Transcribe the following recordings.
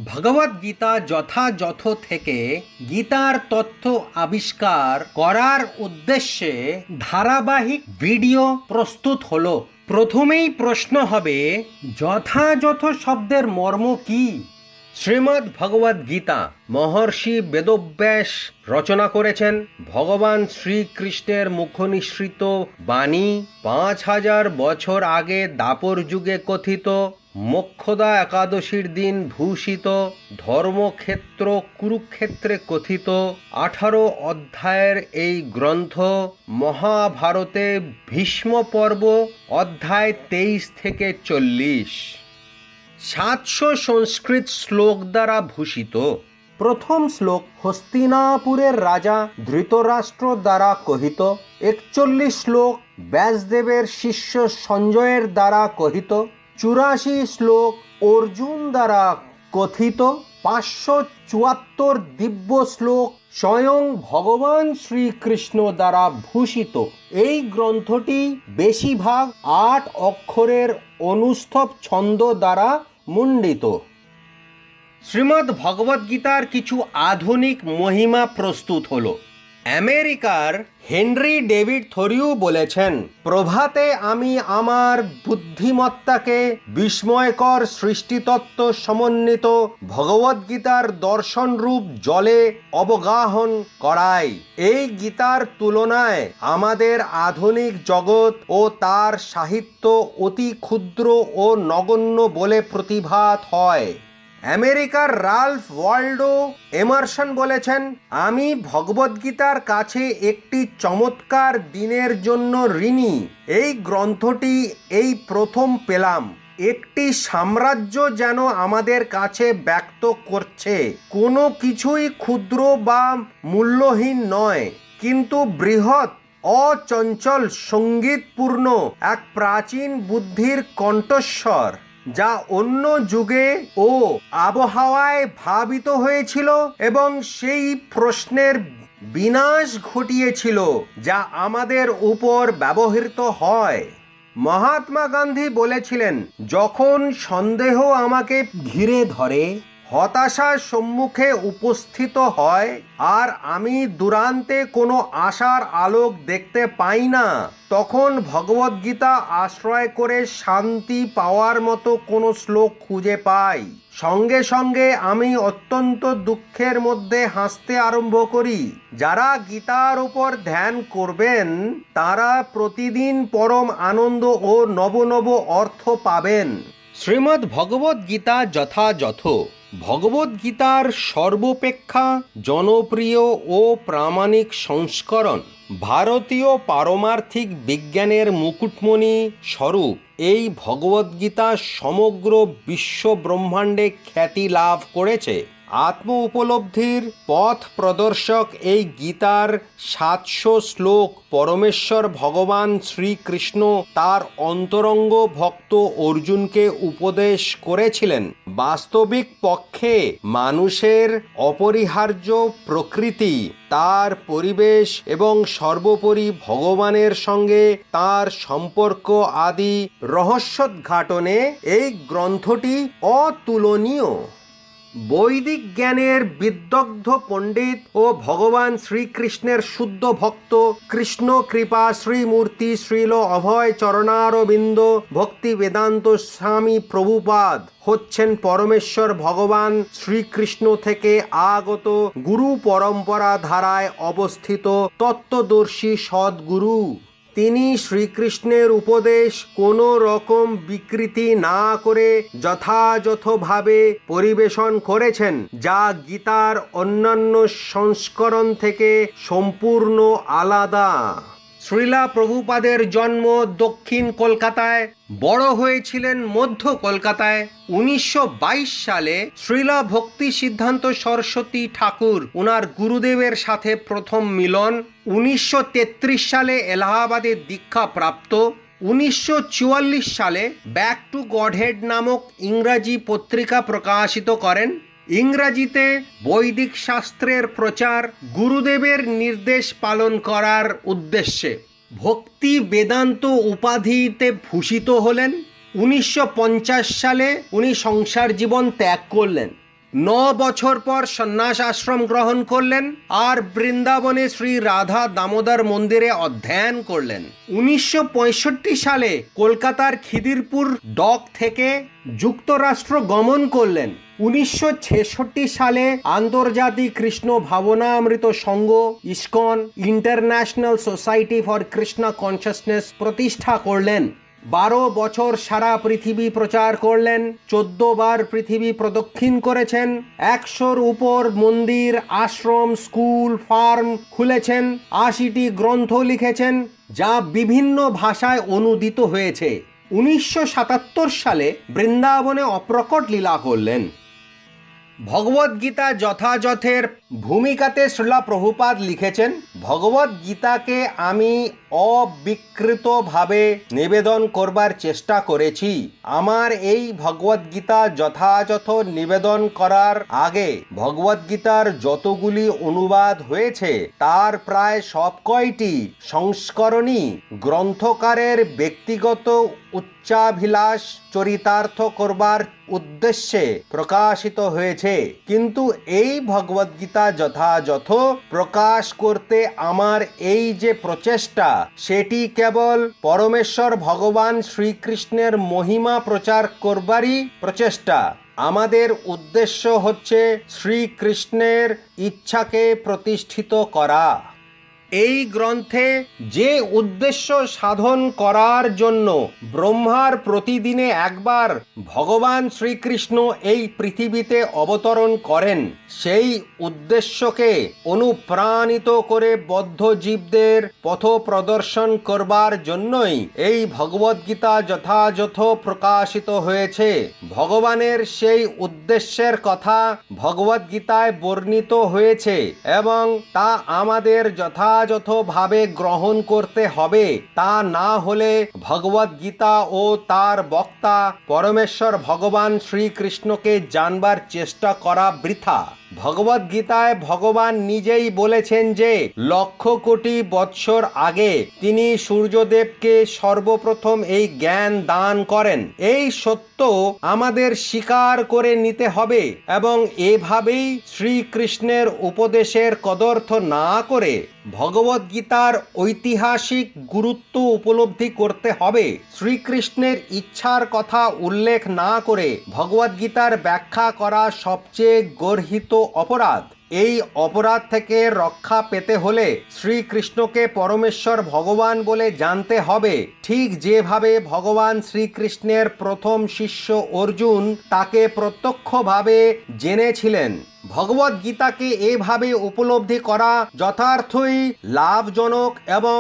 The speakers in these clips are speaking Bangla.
ভগবদ্গীতা যথাযথ থেকে গীতার তথ্য আবিষ্কার করার উদ্দেশ্যে ধারাবাহিক ভিডিও প্রস্তুত হলো। প্রথমেই প্রশ্ন হবে, যথাযথ শব্দের মর্ম কি? শ্রীমদ্ ভগবদ্ গীতা মহর্ষি বেদব্যাস রচনা করেছেন। ভগবান শ্রীকৃষ্ণের মুখনিসৃত বাণী 5000 বছর আগে দাপর যুগে কথিত, মোক্ষদা একাদশীর দিন ভূষিত, ধর্মক্ষেত্র কুরুক্ষেত্রে কথিত 18 অধ্যায়ের এই গ্রন্থ মহাভারতে ভীষ্ম পর্ব অধ্যায় 23 থেকে 40 700 সংস্কৃত শ্লোক দ্বারা ভূষিত। প্রথম শ্লোক হস্তিনাপুরের রাজা ধৃতরাষ্ট্র দ্বারা কহিত। 41 শ্লোক ব্যাসদেবের শিষ্য সঞ্জয়ের দ্বারা কহিত। 84 শ্লোক অর্জুন দ্বারা কথিত। 574 দিব্য শ্লোক স্বয়ং ভগবান শ্রীকৃষ্ণ দ্বারা ভূষিত। এই গ্রন্থটি বেশিরভাগ 8 অক্ষরের অনুস্থব ছন্দ দ্বারা মণ্ডিত। শ্রীমদ্ ভগবদ্গীতার কিছু আধুনিক মহিমা প্রস্তুত হলো। আমেরিকার হেনরি ডেভিড থরিউ বলেছেন, প্রভাতে আমি আমার বুদ্ধিমত্তাকে বিস্ময়কর সৃষ্টিতত্ত্ব সমন্বিত ভগবদ্গীতার দর্শনরূপ জলে অবগাহন করাই। এই গীতার তুলনায় আমাদের আধুনিক জগৎ ও তার সাহিত্য অতি ক্ষুদ্র ও নগণ্য বলে প্রতিভাত হয়। আমেরিকার রাল্ফ ওয়াল্ডো এমারসন বলেছেন, আমি ভগবদ্গীতার কাছে একটি চমৎকার দিনের জন্য ঋণী। এই গ্রন্থটি এই প্রথম পেলাম। একটি সাম্রাজ্য যেন আমাদের কাছে ব্যক্ত করছে। কোনো কিছুই ক্ষুদ্র বা মূল্যহীন নয়, কিন্তু বৃহৎ, অচঞ্চল, সঙ্গীতপূর্ণ এক প্রাচীন বুদ্ধির কণ্ঠস্বর, যা অন্য যুগে ও আবহাওয়ায় ভাবিত হয়েছিল এবং সেই প্রশ্নের বিনাশ ঘটিয়েছিল যা আমাদের উপর ব্যবহৃত হয়। মহাত্মা গান্ধী বলেছিলেন, যখন সন্দেহ আমাকে ঘিরে ধরে, হতাশার সম্মুখে উপস্থিত হয় আর আমি দূরান্তে কোনো আশার আলোক দেখতে পাই না, তখন ভগবদ্গীতা আশ্রয় করে শান্তি পাওয়ার মতো কোনো শ্লোক খুঁজে পাই। সঙ্গে সঙ্গে আমি অত্যন্ত দুঃখের মধ্যে হাসতে আরম্ভ করি। যারা গীতার উপর ধ্যান করবেন তারা প্রতিদিন পরম আনন্দ ও নব নব অর্থ পাবেন। শ্রীমদ্ ভগবদ্ গীতা যথাযথ ভগবদ্গীতার সর্বাপেক্ষা জনপ্রিয় ও প্রামাণিক সংস্করণ, ভারতীয় পারমার্থিক বিজ্ঞানের মুকুটমণি স্বরূপ এই ভগবদ্গীতা সমগ্র বিশ্ব ব্রহ্মাণ্ডে খ্যাতি লাভ করেছে। আত্ম উপলব্ধির পথ প্রদর্শক এই গীতার 700 শ্লোক পরমেশ্বর ভগবান শ্রীকৃষ্ণ তার অন্তরঙ্গ ভক্ত অর্জুনকে উপদেশ করেছিলেন। বাস্তবিক পক্ষে মানুষের অপরিহার্য প্রকৃতি, তার পরিবেশ এবং সর্বোপরি ভগবানের সঙ্গে তার সম্পর্ক আদি রহস্যোদ্ঘাটনে এই গ্রন্থটি অতুলনীয়। বৈদিক জ্ঞানের বিদগ্ধ পণ্ডিত ও ভগবান শ্রীকৃষ্ণের শুদ্ধ ভক্ত কৃষ্ণ কৃপা শ্রীমূর্তি শ্রীল অভয় চরণারবিন্দ ভক্তি বেদান্ত স্বামী প্রভুপাদ হচ্ছেন পরমেশ্বর ভগবান শ্রীকৃষ্ণ থেকে আগত গুরু পরম্পরা ধারায় অবস্থিত তত্ত্বদর্শী সদ্গুরু। তিনি শ্রীকৃষ্ণের উপদেশ কোনো রকম বিকৃতি না করে যথাযথভাবে পরিবেশন করেছেন, যা গীতার অন্যান্য সংস্করণ থেকে সম্পূর্ণ আলাদা। শ্রীলা প্রভুপাদের জন্ম দক্ষিণ কলকাতায়, বড় হয়েছিলেন মধ্য কলকাতায়। 1922 সালে শ্রীলা ভক্তি সিদ্ধান্ত সরস্বতী ঠাকুর ওনার গুরুদেবের সাথে প্রথম মিলন। 1933 সালে এলাহাবাদে দীক্ষা প্রাপ্ত। 1944 সালে ব্যাক টু গডহেড নামক ইংরাজি পত্রিকা প্রকাশিত করেন। ইংরাজিতে বৈদিক শাস্ত্রের প্রচার, গুরুদেবের নির্দেশ পালন করার উদ্দেশ্যে ভক্তি বেদান্ত উপাধিতে ভূষিত হলেন। 1950 সালে উনি সংসার জীবন ত্যাগ করলেন। বছর পর সন্ন্যাস আশ্রম গ্রহণ করলেন আর বৃন্দাবনে শ্রী রাধা দামোদর মন্দিরে অধ্যয়ন করলেন। 1965 সালে কলকাতার খিদিরপুর ডক থেকে যুক্তরাষ্ট্র গমন করলেন। 1966 সালে আন্তর্জাতিক কৃষ্ণ ভাবনামৃত সংঘ ISKCON international society for Krishna consciousness প্রতিষ্ঠা করলেন। 12 বছর সারা পৃথিবী প্রচার করলেন, 14 বার পৃথিবী প্রদক্ষিণ করেছেন, 100-র উপর মন্দির, আশ্রম, স্কুল, ফার্ম খুলেছেন, 80টি গ্রন্থ লিখেছেন যা বিভিন্ন ভাষায় অনুদিত হয়েছে। 1977 সালে বৃন্দাবনে অপ্রকট লীলা করলেন। ভগবদ্গীতা যথাযথের ভূমিকাতে শ্রীলা প্রভুপাদ লিখেছেন, ভগবদ্গীতাকে আমি অবিকৃতভাবে নিবেদন করবার চেষ্টা করেছি। আমার এই ভগবদ্গীতা যথাযথ নিবেদন করার আগে ভগবদ্গীতার যতগুলি অনুবাদ হয়েছে তার প্রায় সবকয়টি সংস্করণই গ্রন্থকারের ব্যক্তিগত উচ্চাভিলাষ চরিতার্থ করবার উদ্দেশ্যে প্রকাশিত হয়েছে, কিন্তু এই ভগবদ্গীতা যথাযথ প্রকাশ করতে আমার এই যে প্রচেষ্টা সেটি কেবল পরমেশ্বর ভগবান শ্রীকৃষ্ণের মহিমা প্রচার করবারই প্রচেষ্টা। আমাদের উদ্দেশ্য হচ্ছে শ্রীকৃষ্ণের ইচ্ছাকে প্রতিষ্ঠিত করা। এই গ্রন্থে যে উদ্দেশ্য সাধন করার জন্য ব্রহ্মার প্রতিদিনে একবার ভগবান শ্রীকৃষ্ণ এই পৃথিবীতে অবতরণ করেন, সেই উদ্দেশ্যকে অনুপ্রাণিত করে বদ্ধ জীবদের পথ প্রদর্শন করবার জন্যই এই ভগবদ্গীতা যথাযথ প্রকাশিত হয়েছে। ভগবানের সেই উদ্দেশ্যের কথা ভগবদ্গীতায় বর্ণিত হয়েছে এবং তা আমাদের যথাযথভাবে গ্রহণ করতে হবে। তা না হলে ভগবদ্গীতা ও তার বক্তা পরমেশ্বর ভগবান শ্রীকৃষ্ণকে জানবার চেষ্টা করা বৃথা। ভগবদ্গীতায় ভগবান নিজেই বলেছেন যে লক্ষ কোটি বৎসর আগে তিনি সূর্যদেবকে সর্বপ্রথম এই জ্ঞান দান করেন। এই সত্য আমাদের স্বীকার করে নিতে হবে এবং এভাবেই শ্রীকৃষ্ণের উপদেশের কদর্থ না করে ভগবদ্গীতার ঐতিহাসিক গুরুত্ব উপলব্ধি করতে হবে। শ্রীকৃষ্ণের ইচ্ছার কথা উল্লেখ না করে ভগবদ্গীতার ব্যাখ্যা করা সবচেয়ে গর্হিত অপরাধ। এই অপরাধ থেকে রক্ষা পেতে হলে শ্রীকৃষ্ণকে পরমেশ্বর ভগবান বলে জানতে হবে, ঠিক যেভাবে ভগবান শ্রীকৃষ্ণের প্রথম শিষ্য অর্জুন তাকে প্রত্যক্ষভাবে জেনেছিলেন। ভগবদ্গীতাকে এভাবে উপলব্ধি করা যথার্থই লাভজনক এবং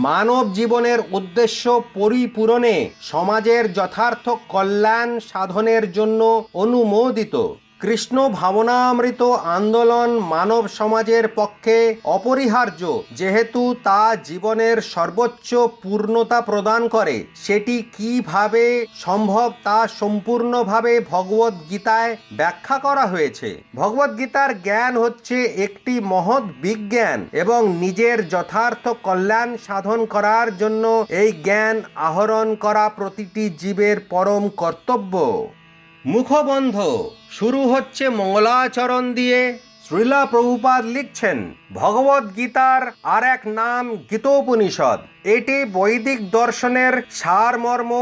মানব জীবনের উদ্দেশ্য পরিপূরণে সমাজের যথার্থ কল্যাণ সাধনের জন্য অনুমোদিত। কৃষ্ণ ভাবনামৃত আন্দোলন মানব সমাজের পক্ষে অপরিহার্য, যেহেতু তা জীবনের সর্বোচ্চ পূর্ণতা প্রদান করে। সেটি কিভাবে সম্ভব তা সম্পূর্ণভাবে ভগবদ্গীতায় ব্যাখ্যা করা হয়েছে। ভগবদ্গীতার জ্ঞান হচ্ছে একটি মহৎ বিজ্ঞান এবং নিজের যথার্থ কল্যাণ সাধন করার জন্য এই জ্ঞান আহরণ করা প্রতিটি জীবের পরম কর্তব্য। মুখবন্ধ শুরু হচ্ছে মঙ্গলাচরণ দিয়ে। শ্রীলা প্রভুপাদ লিখছেন, ভগবদ্গীতার আর এক নাম গীতোপনিষদ। এটি বৈদিক দর্শনের সারমর্ম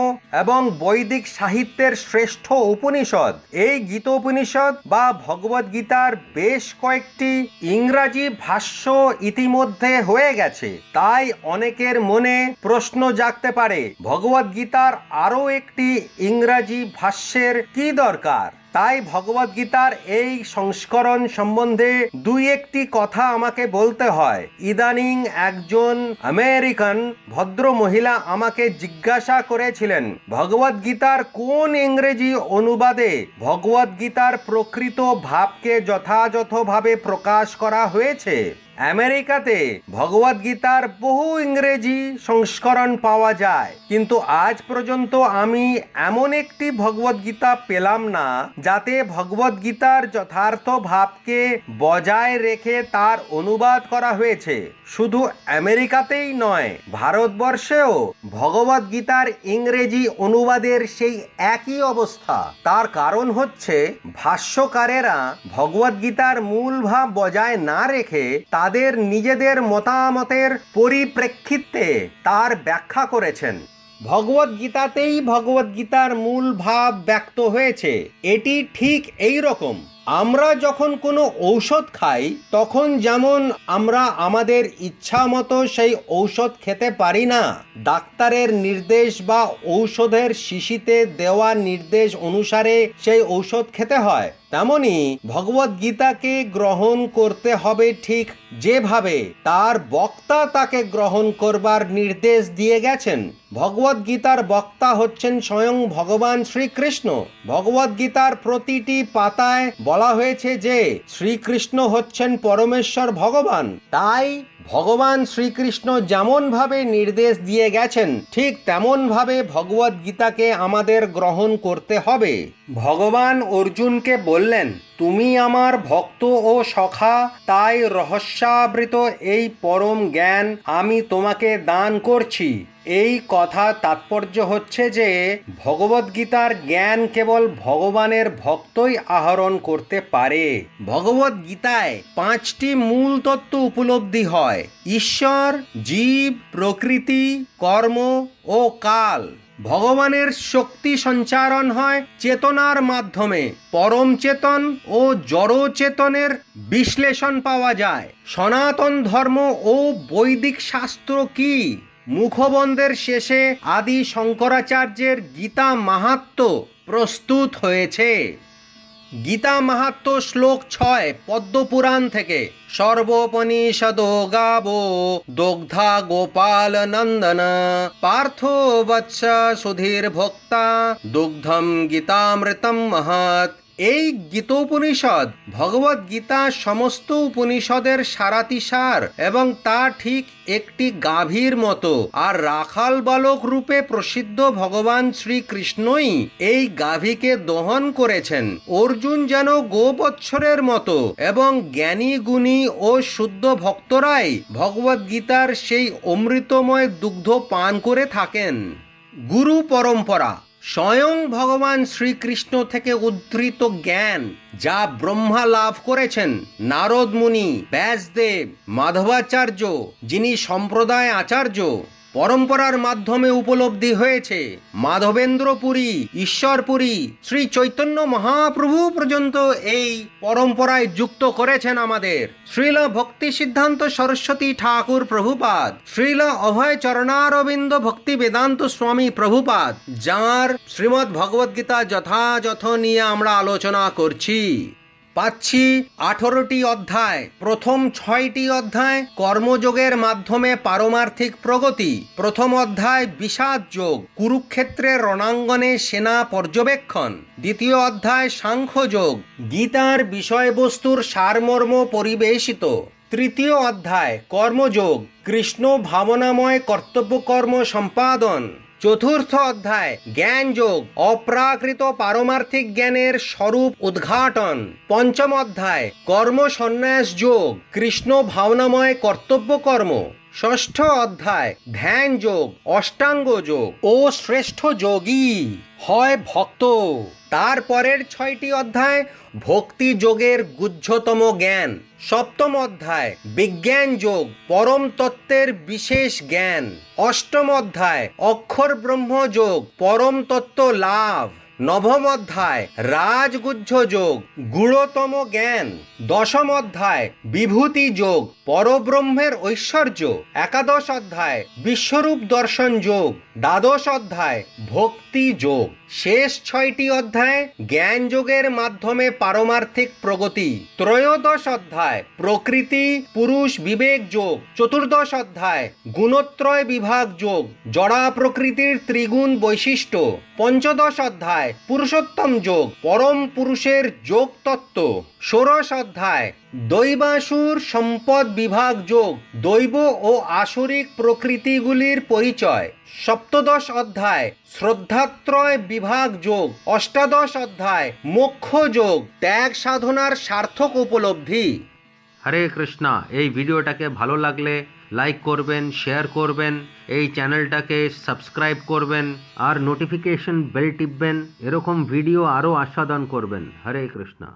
এবং বৈদিক সাহিত্যের শ্রেষ্ঠ উপনিষদ। এই গীতোপনিষদ বা ভগবদ্গীতার বেশ কয়েকটি ইংরাজি ভাষ্য ইতিমধ্যে হয়ে গেছে। তাই অনেকের মনে প্রশ্ন জাগতে পারে, ভগবদ্গীতার আরও একটি ইংরাজি ভাষ্যের কি দরকার? তাই ভগবদ্গীতার এই সংস্করণ সম্বন্ধে দুই একটি কথা আমাকে বলতে হয়। ইদানিং একজন আমেরিকান ভদ্র মহিলা আমাকে জিজ্ঞাসা করেছিলেন, ভগবদ্গীতার কোন ইংরেজি অনুবাদে ভগবদ্গীতার প্রকৃত ভাবকে যথাযথভাবে প্রকাশ করা হয়েছে। আমেরিকাতে ভগবদ্গীতার বহু ইংরেজি সংস্করণ পাওয়া যায়, কিন্তু আজ পর্যন্ত আমি এমন একটি ভগবদ্গীতা পেলাম না যাতে ভগবদ্গীতার যথার্থ ভাবকে বজায় রেখে তার অনুবাদ করা হয়েছে। শুধু আমেরিকাতেই নয়, ভারতবর্ষেও ভগবদ্গীতার ইংরেজি অনুবাদের সেই একই অবস্থা। তার কারণ হচ্ছে ভাষ্যকারেরা ভগবদ্গীতার মূল ভাব বজায় না রেখে তাদের নিজেদের মতামতের পরিপ্রেক্ষিতে তার ব্যাখ্যা করেছেন। ভগবদ্গীতাতেই ভগবদ্গীতার মূল ভাব ব্যক্ত হয়েছে। এটি ঠিক এই রকম, আমরা যখন কোনো ঔষধ খাই তখন যেমন আমরা আমাদের ইচ্ছা মতো সেই ঔষধ খেতে পারি না, ডাক্তারের নির্দেশ বা ঔষধের শিশিতে দেওয়া নির্দেশ অনুসারে সেই ঔষধ খেতে হয়, তেমনি ভগবদ্গীতাকে গ্রহণ করতে হবে ঠিক যেভাবে তার বক্তা তাকে গ্রহণ করবার নির্দেশ দিয়ে গেছেন। ভগবদ্গীতার বক্তা হচ্ছেন স্বয়ং ভগবান শ্রীকৃষ্ণ। ভগবদ্গীতার প্রতিটি পাতায় বলা হয়েছে যে শ্রীকৃষ্ণ হচ্ছেন পরমেশ্বর ভগবান। তাই ভগবান শ্রীকৃষ্ণ যেমন ভাবে নির্দেশ দিয়ে গেছেন ঠিক তেমন ভাবে ভগবদ্গীতাকে আমাদের গ্রহণ করতে হবে। ভগবান অর্জুনকে বললেন, তুমি আমার ভক্ত ও সখা, তাই রহস্যাবৃত এই পরম জ্ঞান আমি তোমাকে দান করছি। এই কথা তাৎপর্য হচ্ছে যে ভগবদ্গীতার জ্ঞান কেবল ভগবানের ভক্তই আহরণ করতে পারে। ভগবদ্গীতায় 5টি মূল তত্ত্ব উপলব্ধি হয়: ঈশ্বর, জীব, প্রকৃতি, কর্ম ও কাল। ভগবানের শক্তি সঞ্চারণ হয় চেতনার মাধ্যমে। পরম চেতন ও জড় চেতনের বিশ্লেষণ পাওয়া যায়। সনাতন ধর্ম ও বৈদিক শাস্ত্র কি? মুখবন্ধের শেষে আদি শঙ্করাচার্যের গীতা মাহাত্ম্য প্রস্তুত হয়েছে। গীতা মাহাত্ম্য শ্লোক 6 পদ্মপুরাণ থেকে। সর্বোপনিষদো গাবো দগ্ধা গোপাল নন্দন পার্থো বৎস সুধীর ভোক্তা দুগ্ধম গীতামৃতম মহৎ। এই গীতোপনিষদ ভগবদ্গীতা সমস্ত উপনিষদের সারাতিসার এবং তা ঠিক একটি গাভীর মতো। আর রাখাল বালক রূপে প্রসিদ্ধ ভগবান শ্রীকৃষ্ণই এই গাভীকে দহন করেছেন। অর্জুন যেন গোবৎসরের মতো এবং জ্ঞানী গুণী ও শুদ্ধ ভক্তরাই ভগবদ্গীতার সেই অমৃতময় দুগ্ধ পান করে থাকেন। গুরু পরম্পরা স্বয়ং ভগবান শ্রীকৃষ্ণ থেকে উদ্ধৃত জ্ঞান যা ব্রহ্মা লাভ করেছেন, নারদ মুনি, ব্যাসদেব, মাধবাচার্য যিনি সম্প্রদায় আচার্য, পরম্পরার মাধ্যমে উপলব্ধি হয়েছে। মাধবেন্দ্রপুরী, ঈশ্বরপুরী, শ্রী চৈতন্য মহাপ্রভু পর্যন্ত এই পরম্পরায় যুক্ত করেছেন আমাদের। শ্রীল ভক্তি সিদ্ধান্ত সরস্বতী ঠাকুর প্রভুপাদ, শ্রীল অভয় চরণারবিন্দ ভক্তি বেদান্ত স্বামী প্রভুপাদ, যাঁর শ্রীমদ্ ভগবদ্গীতা যথাযথ নিয়ে আমরা আলোচনা করছি। পাচ্ছি 18টি অধ্যায়। প্রথম 6টি অধ্যায় কর্মযোগের মাধ্যমে পারমার্থিক প্রগতি। প্রথম অধ্যায় বিষাদ যোগ, কুরুক্ষেত্রের রণাঙ্গনে সেনা পর্যবেক্ষণ। দ্বিতীয় অধ্যায় সাংখ্যযোগ, গীতার বিষয়বস্তুর সারমর্ম পরিবেশিত। তৃতীয় অধ্যায় কর্মযোগ, কৃষ্ণ ভাবনাময় কর্তব্যকর্ম সম্পাদন। চতুর্থ অধ্যায় জ্ঞান যোগ, অপ্রাকৃত পারমার্থিক জ্ঞানের স্বরূপ উদ্ঘাটন। পঞ্চম অধ্যায় কর্ম সন্ন্যাস যোগ, কৃষ্ণ ভাবনাময় কর্তব্যকর্ম। ষষ্ঠ অধ্যায় ধ্যান যোগ, অষ্টাঙ্গ যোগ ও শ্রেষ্ঠ যোগী হয় ভক্ত। তারপরের 6টি অধ্যায় ভক্তি যোগের গুহ্যতম জ্ঞান। সপ্তম অধ্যায় বিজ্ঞান যোগ, পরম তত্ত্বের বিশেষ জ্ঞান। অষ্টম অধ্যায় অক্ষর ব্রহ্ম যোগ, পরম তত্ত্ব লাভ। নবম অধ্যায় রাজগুহ্য যোগ, গূঢ়তম জ্ঞান। দশম অধ্যায় বিভূতি যোগ, পরব্রহ্মের ঐশ্বর্য। একাদশ অধ্যায় বিশ্বরূপ দর্শন যোগ। দ্বাদশ অধ্যায় ভক্তি যোগ। শেষ 6টি অধ্যায় জ্ঞান যোগের মাধ্যমে পারমার্থিক প্রগতি। ত্রয়োদশ অধ্যায় প্রকৃতি পুরুষ বিবেক যোগ। চতুর্দশ অধ্যায় গুণত্রয় বিভাগ যোগ, জড়া প্রকৃতির ত্রিগুণ বৈশিষ্ট্য। পঞ্চদশ অধ্যায় পুরুষোত্তম যোগ, পরম পুরুষের যোগ তত্ত্ব। ষোড়শ অধ্যায় দৈবাসুর সম্পদ বিভাগ যোগ, দৈব ও আসরিক প্রকৃতিগুলির পরিচয়। সপ্তদশ অধ্যায় শ্রদ্ধাত্রয় বিভাগ যোগ। অষ্টাদশ অধ্যায় মোক্ষ যোগ, ত্যাগ সাধনার সার্থক উপলব্ধি। হরে কৃষ্ণা। এই ভিডিওটাকে ভালো লাগলে লাইক করবেন, শেয়ার করবেন, এই চ্যানেলটাকে সাবস্ক্রাইব করবেন আর নোটিফিকেশন বেল টিপবেন। এরকম ভিডিও আরও আস্বাদন করবেন। হরে কৃষ্ণা।